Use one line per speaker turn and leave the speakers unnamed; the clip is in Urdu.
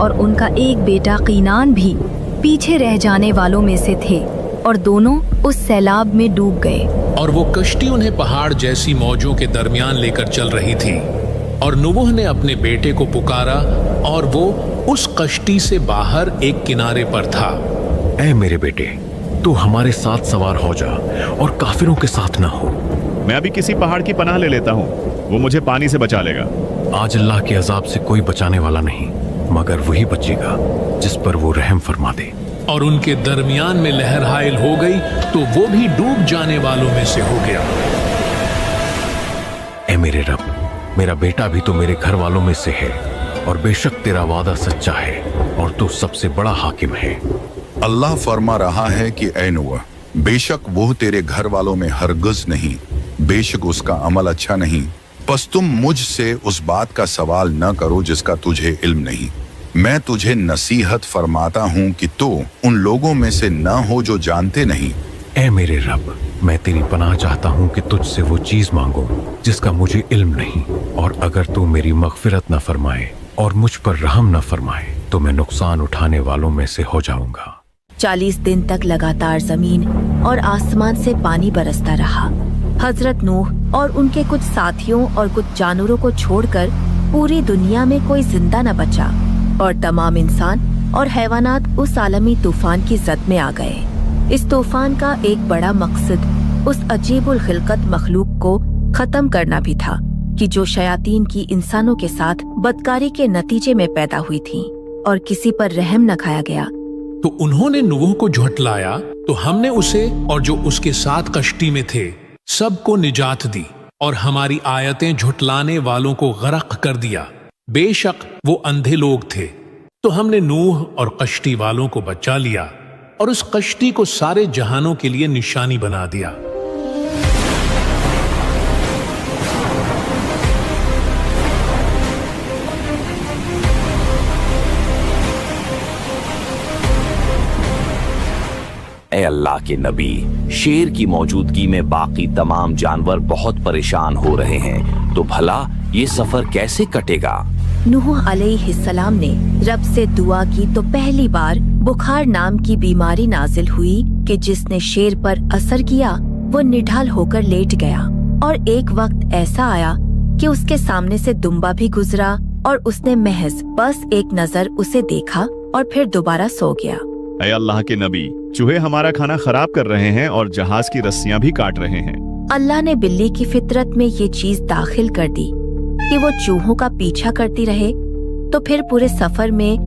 اور ان کا ایک بیٹا قینان بھی پیچھے رہ جانے والوں میں سے تھے، اور دونوں اس سیلاب میں ڈوب گئے۔
اور وہ کشتی انہیں پہاڑ جیسی موجوں کے درمیان لے کر چل رہی تھی، اور نوح نے اپنے بیٹے کو پکارا اور وہ اس کشتی سے باہر ایک کنارے پر تھا۔
اے میرے بیٹے، تو ہمارے ساتھ سوار ہو جا اور کافروں کے ساتھ نہ ہو۔
میں ابھی کسی پہاڑ کی پناہ لے لیتا ہوں، وہ مجھے پانی سے بچا لے گا۔
آج اللہ کے عذاب سے کوئی بچانے والا نہیں مگر وہی بچے گا جس پر وہ رحم فرما دے۔
اور ان کے درمیان میں لہر حائل ہو گئی تو وہ بھی ڈوب جانے والوں میں سے ہو گیا۔
اے میرے رب، میرا بیٹا بھی تو میرے گھر والوں میں سے ہے، اور بے شک تیرا وعدہ سچا ہے اور تو سب سے بڑا حاکم ہے۔
اللہ فرما رہا ہے کہ اے نوح، بے شک وہ تیرے گھر والوں میں ہرگز نہیں، بے شک اس کا عمل اچھا نہیں، پس تم مجھ سے اس بات کا سوال نہ کرو جس کا تجھے علم نہیں۔ میں تجھے نصیحت فرماتا ہوں کہ تو ان لوگوں میں سے نہ ہو جو جانتے نہیں۔
اے میرے رب، میں تیری پناہ چاہتا ہوں کہ تجھ سے وہ چیز مانگوں جس کا مجھے علم نہیں، اور اگر تو میری مغفرت نہ فرمائے اور مجھ پر رحم نہ فرمائے تو میں نقصان اٹھانے والوں میں سے ہو جاؤں گا۔
40 دن تک لگاتار زمین اور آسمان سے پانی برستا رہا۔ حضرت نوح اور ان کے کچھ ساتھیوں اور کچھ جانوروں کو چھوڑ کر پوری دنیا میں کوئی زندہ نہ بچا، اور تمام انسان اور حیوانات اس عالمی طوفان کی زد میں آ گئے۔ اس طوفان کا ایک بڑا مقصد اس عجیب الخلقت مخلوق کو ختم کرنا بھی تھا کہ جو شیاطین کی انسانوں کے ساتھ بدکاری کے نتیجے میں پیدا ہوئی تھی، اور کسی پر رحم نہ کھایا گیا۔
تو انہوں نے نوح کو جھٹلایا تو ہم نے اسے اور جو اس کے ساتھ کشتی میں تھے سب کو نجات دی، اور ہماری آیتیں جھٹلانے والوں کو غرق کر دیا۔ بے شک وہ اندھے لوگ تھے، تو ہم نے نوح اور کشتی والوں کو بچا لیا، اور اس کشتی کو سارے جہانوں کے لیے نشانی بنا دیا۔
اے اللہ کے نبی، شیر کی موجودگی میں باقی تمام جانور بہت پریشان ہو رہے ہیں، تو بھلا یہ سفر کیسے کٹے گا؟
نوح علیہ السلام نے رب سے دعا کی تو پہلی بار بخار نام کی بیماری نازل ہوئی کہ جس نے شیر پر اثر کیا وہ نڈھال ہو کر لیٹ گیا، اور ایک وقت ایسا آیا کہ اس کے سامنے سے دمبا بھی گزرا، اور اس نے محض بس ایک نظر اسے دیکھا اور پھر دوبارہ سو گیا۔
اے اللہ کے نبی، چوہے ہمارا کھانا خراب کر رہے ہیں اور جہاز کی رسیاں بھی کاٹ رہے ہیں۔
اللہ نے بلی کی فطرت میں یہ چیز داخل کر دی کہ وہ چوہوں کا پیچھا کرتی رہے، تو پھر پورے سفر میں